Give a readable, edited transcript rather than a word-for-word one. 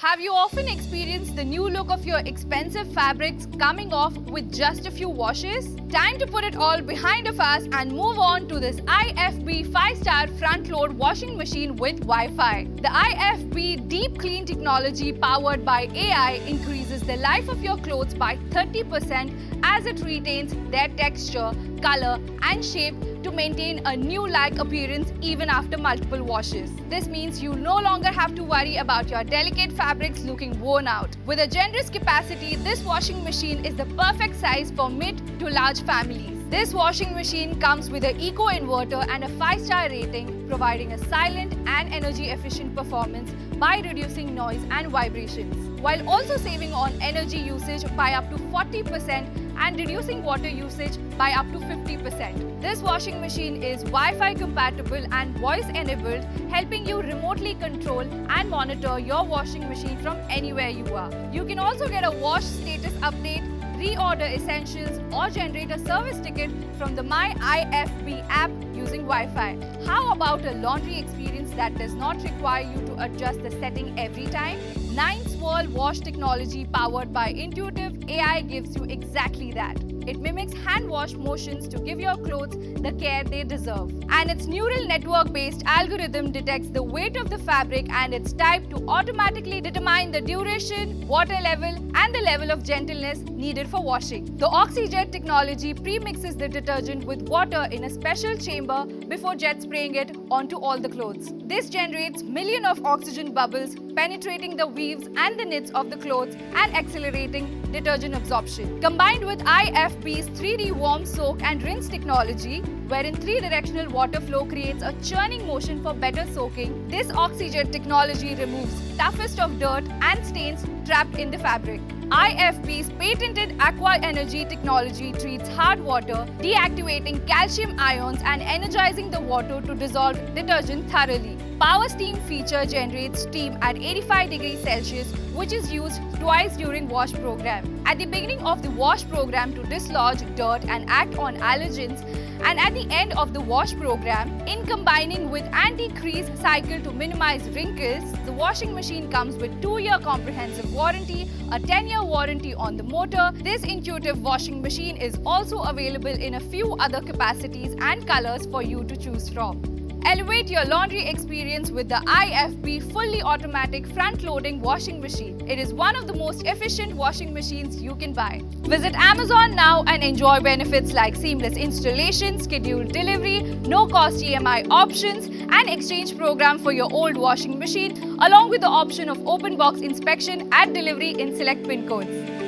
Have you often experienced the new look of your expensive fabrics coming off with just a few washes? Time to put it all behind of us and move on to this IFB 5-star front load washing machine with Wi-Fi. The IFB Deep Clean technology powered by AI increases the life of your clothes by 30% as it retains their texture, color and shape to maintain a new-like appearance even after multiple washes. This means you no longer have to worry about your delicate fabrics looking worn out. With a generous capacity, this washing machine is the perfect size for mid to large families. This washing machine comes with an eco inverter and a 5-star rating, providing a silent and energy-efficient performance by reducing noise and vibrations, while also saving on energy usage by up to 40% and reducing water usage by up to 50%. This washing machine is Wi-Fi compatible and voice enabled, helping you remotely control and monitor your washing machine from anywhere you are. You can also get a wash status update, reorder essentials or generate a service ticket from the My IFB app using Wi-Fi. How about a laundry experience that does not require you to adjust the setting every time? 9-swirl wash technology powered by intuitive AI gives you exactly that. It mimics hand wash motions to give your clothes the care they deserve. And its neural network-based algorithm detects the weight of the fabric and its type to automatically determine the duration, water level, and the level of gentleness needed for washing. The OxyJet technology pre-mixes the detergent with water in a special chamber before jet spraying it onto all the clothes. This generates millions of oxygen bubbles, penetrating the weaves and the knits of the clothes and accelerating detergent absorption. Combined with IFB's 3D warm soak and rinse technology, wherein 3-directional water flow creates a churning motion for better soaking, this OxyJet technology removes toughest of dirt and stains trapped in the fabric. IFB's patented Aqua Energy technology treats hard water, deactivating calcium ions and energizing the water to dissolve detergent thoroughly. Power Steam feature generates steam at 85 degrees Celsius, which is used twice during wash program. At the beginning of the wash program to dislodge dirt and act on allergens, and at the end of the wash program, in combining with anti-crease cycle to minimize wrinkles, the washing machine comes with 2-year comprehensive warranty, a 10-year warranty on the motor. This intuitive washing machine is also available in a few other capacities and colors for you to choose from. Elevate your laundry experience with the IFB fully automatic front-loading washing machine. It is one of the most efficient washing machines you can buy. Visit Amazon now and enjoy benefits like seamless installation, scheduled delivery, no-cost EMI options, and exchange program for your old washing machine, along with the option of open box inspection at delivery in select pin codes.